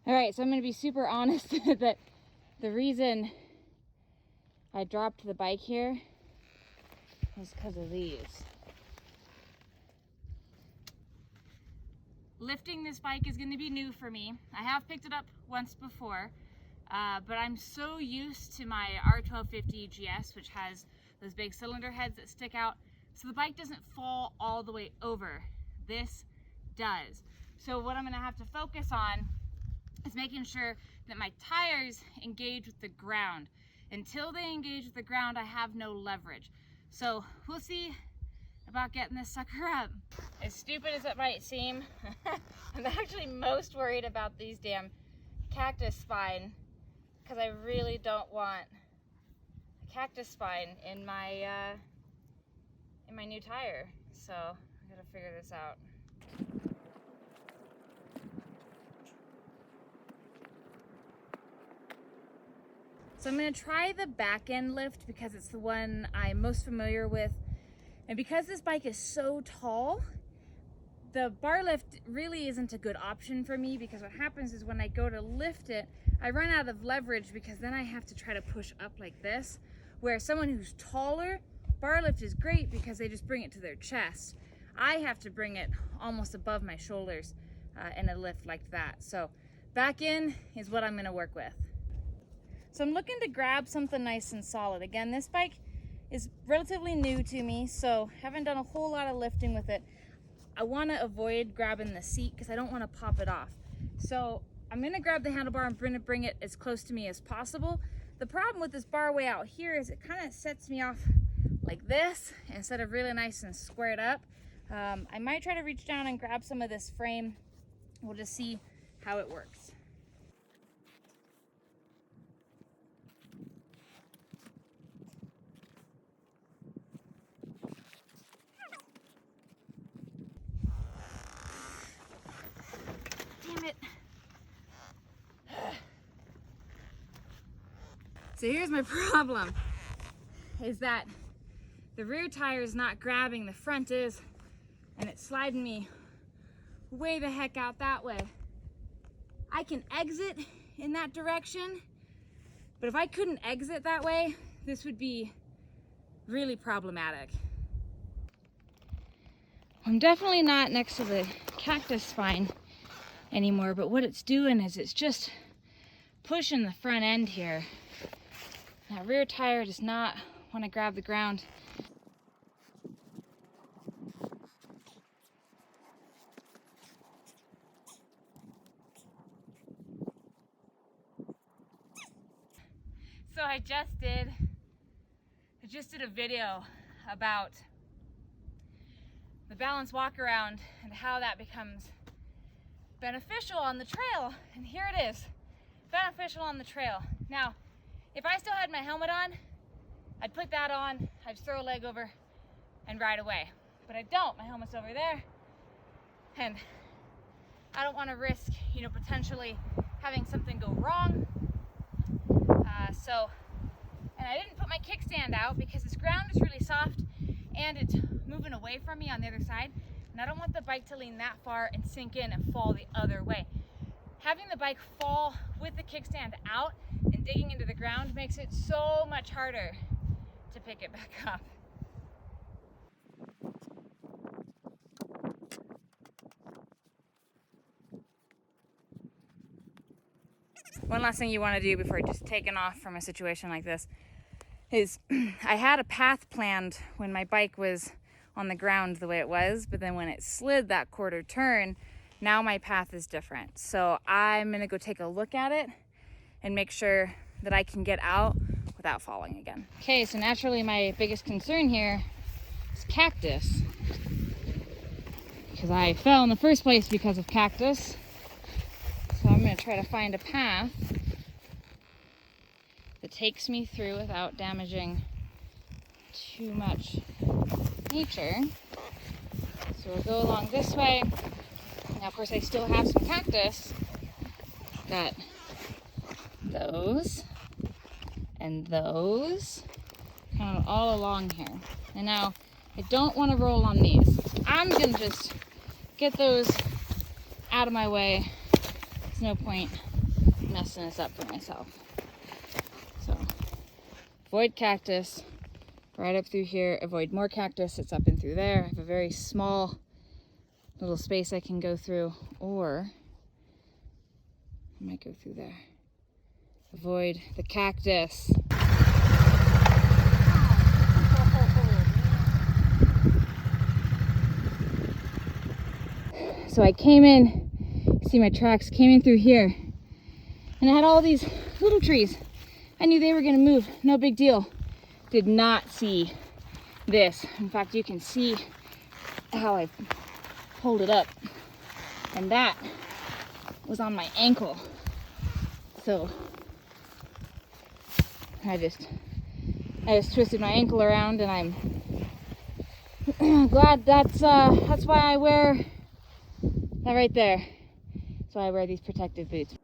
All right, so I'm gonna be super honest that the reason I dropped the bike here was because of these. Lifting this bike is gonna be new for me. I have picked it up once before, but I'm so used to my R1250 GS, which has those big cylinder heads that stick out, so the bike doesn't fall all the way over. This does. So what I'm gonna have to focus on is making sure that my tires engage with the ground. Until they engage with the ground, I have no leverage. So we'll see about getting this sucker up. As stupid as it might seem, I'm actually most worried about these damn cactus spine, because I really don't want a cactus spine in my new tire. So I gotta figure this out. So I'm gonna try the back end lift because it's the one I'm most familiar with. And because this bike is so tall, the bar lift really isn't a good option for me, because what happens is when I go to lift it, I run out of leverage, because then I have to try to push up like this. Where someone who's taller, bar lift is great because they just bring it to their chest. I have to bring it almost above my shoulders in a lift like that. So back in is what I'm gonna work with. So I'm looking to grab something nice and solid. Again, this bike is relatively new to me, so haven't done a whole lot of lifting with it. I want to avoid grabbing the seat because I don't want to pop it off. So I'm going to grab the handlebar and bring it as close to me as possible. The problem with this bar way out here is it kind of sets me off like this instead of really nice and squared up. I might try to reach down and grab some of this frame. We'll just see how it works. So here's my problem, is that the rear tire is not grabbing, the front is, and it's sliding me way the heck out that way. I can exit in that direction, but if I couldn't exit that way, this would be really problematic. I'm definitely not next to the cactus spine anymore, but what it's doing is it's just pushing the front end here. That rear tire does not want to grab the ground. So I just did a video about the balance walk around and how that becomes beneficial on the trail, and here it is, beneficial on the trail. Now, if I still had my helmet on, I'd put that on, I'd just throw a leg over and ride away. But I don't, my helmet's over there, and I don't want to risk, potentially having something go wrong. And I didn't put my kickstand out because this ground is really soft and it's moving away from me on the other side, and I don't want the bike to lean that far and sink in and fall the other way. Having the bike fall with the kickstand out and digging into the ground makes it so much harder to pick it back up. One last thing you want to do before just taking off from a situation like this is I had a path planned when my bike was on the ground the way it was, but then when it slid that quarter turn, now my path is different. So I'm gonna go take a look at it and make sure that I can get out without falling again. Okay, so naturally my biggest concern here is cactus, because I fell in the first place because of cactus. So I'm gonna try to find a path that takes me through without damaging too much nature. So we'll go along this way. Now, of course, I still have some cactus. Got those and those kind of all along here. And now I don't want to roll on these. I'm gonna just get those out of my way. There's no point messing this up for myself. So, avoid cactus, right up through here. Avoid more cactus, it's up and through there. I have a very small little space I can go through, or I might go through there. Avoid the cactus. So I came in, see my tracks, came in through here, and I had all these little trees. I knew they were gonna move, no big deal. Did not see this. In fact, you can see how I pulled it up, and that was on my ankle. So I just twisted my ankle around, and I'm glad that's why I wear that right there. That's why I wear these protective boots.